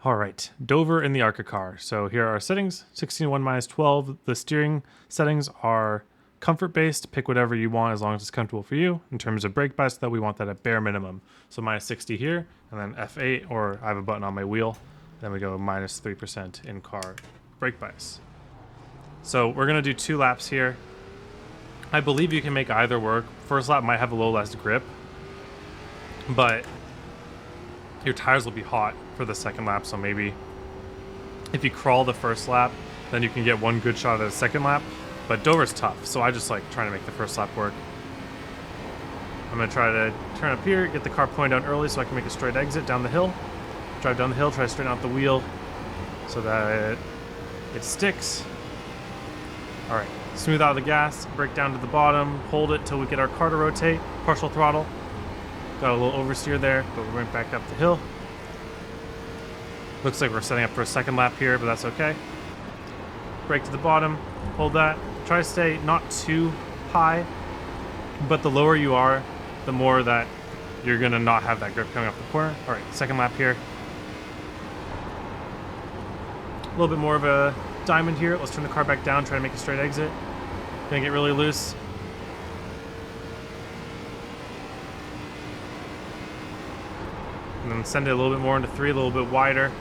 All right, Dover in the ARCA car. So here are our settings, 16:1 minus 12. The steering settings are comfort-based. Pick whatever you want as long as it's comfortable for you. In terms of brake bias, though, we want that at bare minimum. So minus 60 here, and then F8, or I have a button on my wheel. Then we go minus 3% in-car brake bias. So we're gonna do 2 laps here. I believe you can make either work. First lap might have a little less grip, but your tires will be hot for the second lap, so maybe if you crawl the first lap, then you can get one good shot at the second lap. But Dover's tough, so I just like trying to make the first lap work. I'm gonna try to turn up here, get the car pointed down early so I can make a straight exit down the hill. Drive down the hill, try to straighten out the wheel so that it sticks. All right, smooth out of the gas, brake down to the bottom, hold it till we get our car to rotate, partial throttle. Got a little oversteer there, but we went back up the hill. Looks like we're setting up for a second lap here, but that's okay. Brake to the bottom, hold that. Try to stay not too high, but the lower you are, the more that you're gonna not have that grip coming off the corner. All right, second lap here. A little bit more of a diamond here. Let's turn the car back down, try to make a straight exit. Gonna get really loose. And then send it a little bit more into 3, a little bit wider.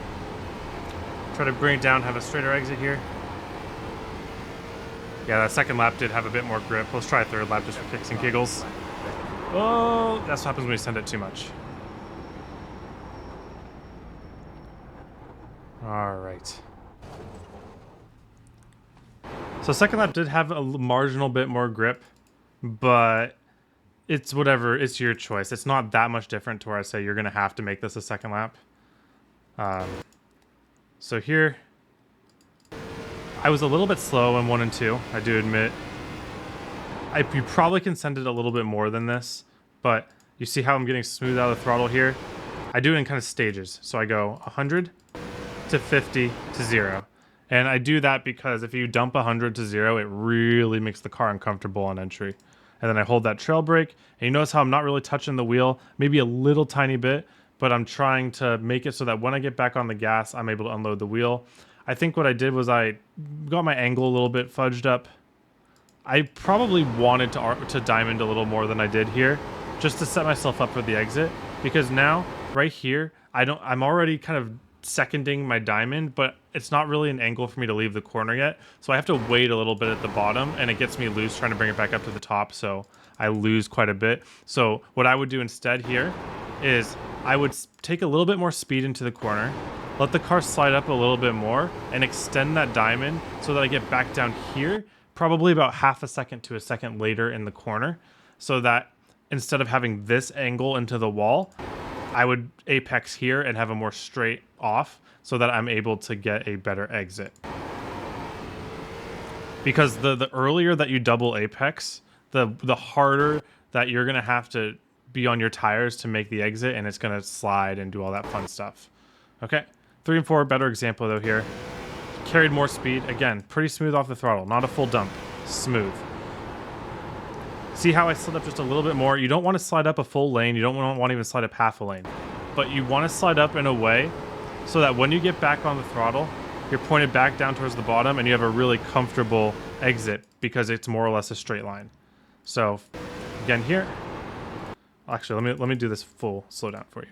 Try to bring it down, have a straighter exit here. Yeah, that second lap did have a bit more grip. Let's try a third lap just for kicks and giggles. Oh, that's what happens when you send it too much. All right. So second lap did have a marginal bit more grip, but it's whatever. It's your choice. It's not that much different to where I say you're going to have to make this a second lap. So here, I was a little bit slow in 1 and 2, I do admit. You probably can send it a little bit more than this, but you see how I'm getting smooth out of the throttle here? I do it in kind of stages. So I go 100 to 50 to 0. And I do that because if you dump 100 to 0, it really makes the car uncomfortable on entry. And then I hold that trail brake, and you notice how I'm not really touching the wheel, maybe a little tiny bit, but I'm trying to make it so that when I get back on the gas, I'm able to unload the wheel. I think what I did was I got my angle a little bit fudged up. I probably wanted to diamond a little more than I did here, just to set myself up for the exit, because now, right here, I'm already kind of seconding my diamond, but it's not really an angle for me to leave the corner yet, so I have to wait a little bit at the bottom, and it gets me loose trying to bring it back up to the top, so I lose quite a bit. So what I would do instead here is I would take a little bit more speed into the corner, let the car slide up a little bit more, and extend that diamond so that I get back down here, probably about half a second to a second later in the corner, so that instead of having this angle into the wall, I would apex here and have a more straight off so that I'm able to get a better exit. Because the earlier that you double apex, the harder that you're going to have to be on your tires to make the exit, and it's going to slide and do all that fun stuff. Okay, 3 and 4, better example though here. Carried more speed. Again, pretty smooth off the throttle, not a full dump. Smooth. See how I slid up just a little bit more? You don't want to slide up a full lane. You don't want to even slide up half a lane. But you want to slide up in a way so that when you get back on the throttle, you're pointed back down towards the bottom and you have a really comfortable exit because it's more or less a straight line. So again here, actually let me do this full slowdown for you.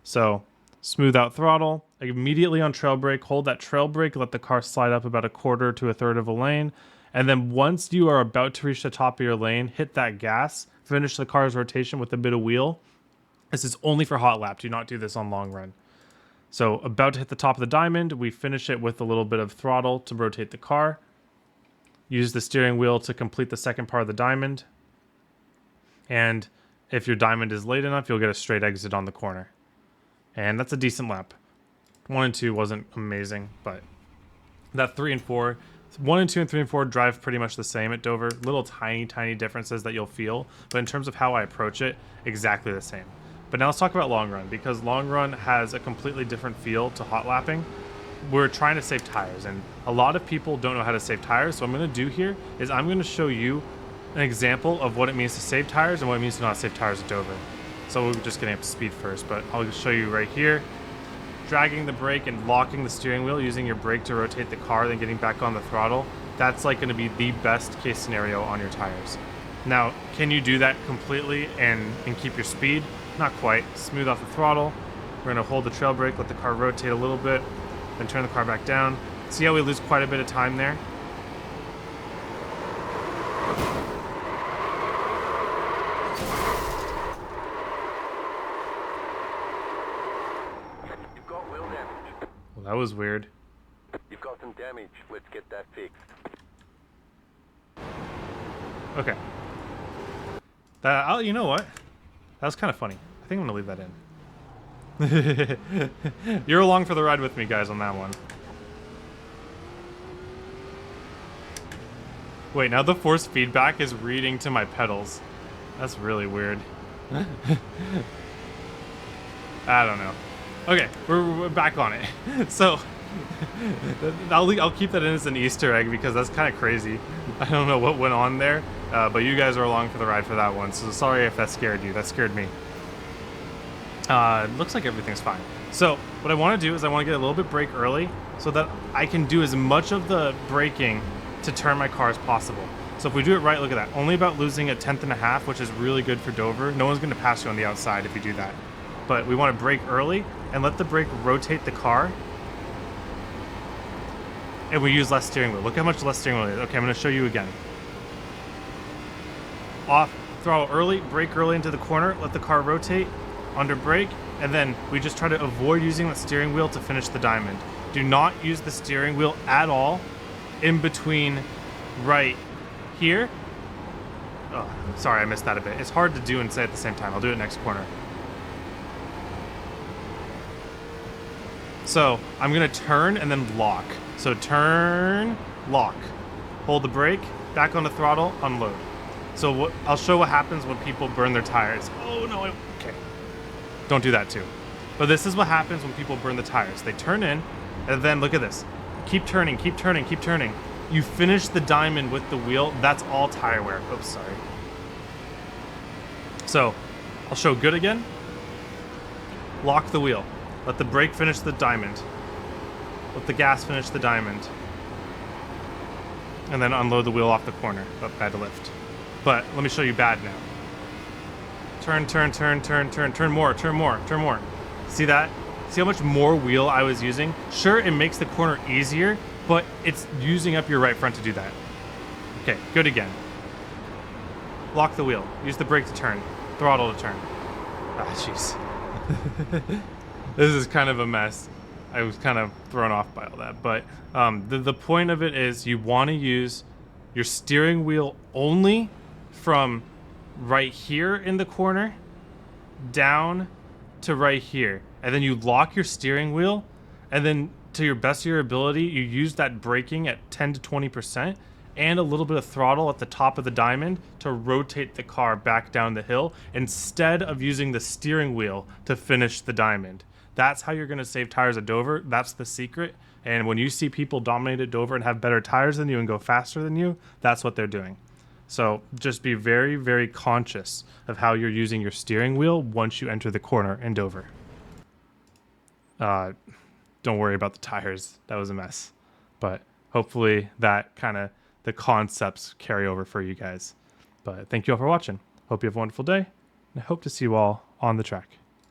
So smooth out throttle, immediately on trail brake, hold that trail brake, let the car slide up about a quarter to a third of a lane. And then once you are about to reach the top of your lane, hit that gas, finish the car's rotation with a bit of wheel. This is only for hot lap. Do not do this on long run. So about to hit the top of the diamond, we finish it with a little bit of throttle to rotate the car. Use the steering wheel to complete the second part of the diamond. And if your diamond is late enough, you'll get a straight exit on the corner. And that's a decent lap. 1 and 2 wasn't amazing, but that 3 and 4... 1 and 2 and 3 and 4 drive pretty much the same at Dover. Little tiny differences that you'll feel, but in terms of how I approach it, exactly the same. But now let's talk about long run, because long run has a completely different feel to hot lapping. We're trying to save tires, and a lot of people don't know how to save tires. So what I'm going to do here is I'm going to show you an example of what it means to save tires and what it means to not save tires at Dover. So we're just getting up to speed first, but I'll show you right here. dragging the brake and locking the steering wheel, using your brake to rotate the car, then getting back on the throttle, that's like going to be the best case scenario on your tires. Now, can you do that completely and keep your speed? Not quite. Smooth off the throttle. We're going to hold the trail brake, let the car rotate a little bit, then turn the car back down. See how we lose quite a bit of time there? You've got wheel damage. Well, that was weird. You've got some damage. Let's get that fixed. Okay. You know what? That was kind of funny. I think I'm gonna leave that in. You're along for the ride with me, guys, on that one. Wait, now the force feedback is reading to my pedals. That's really weird. I don't know. Okay, we're back on it. So, I'll keep that in as an Easter egg because that's kind of crazy. I don't know what went on there, but you guys are along for the ride for that one. So sorry if that scared you. That scared me. Looks like everything's fine. So what I want to do is I want to get a little bit brake early so that I can do as much of the braking to turn my car as possible. So if we do it right, look at that. Only about losing a 1/10.5, which is really good for Dover. No one's going to pass you on the outside if you do that. But we want to brake early and let the brake rotate the car. And we use less steering wheel. Look how much less steering wheel it is. Okay, I'm going to show you again. Off, throttle early, brake early into the corner, let the car rotate, under brake, and then we just try to avoid using the steering wheel to finish the diamond. Do not use the steering wheel at all in between right here. Oh, sorry, I missed that a bit. It's hard to do and say at the same time. I'll do it next corner. So I'm going to turn and then lock. So turn, lock. Hold the brake, back on the throttle, unload. So I'll show what happens when people burn their tires. Oh no, okay. Don't do that too. But this is what happens when people burn the tires. They turn in, and then look at this. Keep turning, keep turning, keep turning. You finish the diamond with the wheel. That's all tire wear. Oops, sorry. So I'll show good again. Lock the wheel. Let the brake finish the diamond. Let the gas finish the diamond. And then unload the wheel off the corner. Oh, bad to lift. But let me show you bad now. Turn, turn, turn, turn, turn, turn more, turn more, turn more. See that? See how much more wheel I was using? Sure, it makes the corner easier, but it's using up your right front to do that. Okay, good again. Lock the wheel. Use the brake to turn. Throttle to turn. Ah, jeez. This is kind of a mess. I was kind of thrown off by all that. But the point of it is you want to use your steering wheel only from right here in the corner down to right here. And then you lock your steering wheel, and then to your best of your ability, you use that braking at 10 to 20% and a little bit of throttle at the top of the diamond to rotate the car back down the hill instead of using the steering wheel to finish the diamond. That's how you're going to save tires at Dover. That's the secret. And when you see people dominate at Dover and have better tires than you and go faster than you, that's what they're doing. So just be very, very conscious of how you're using your steering wheel once you enter the corner in Dover. Don't worry about the tires. That was a mess. But hopefully that kind of the concepts carry over for you guys. But thank you all for watching. Hope you have a wonderful day. And I hope to see you all on the track.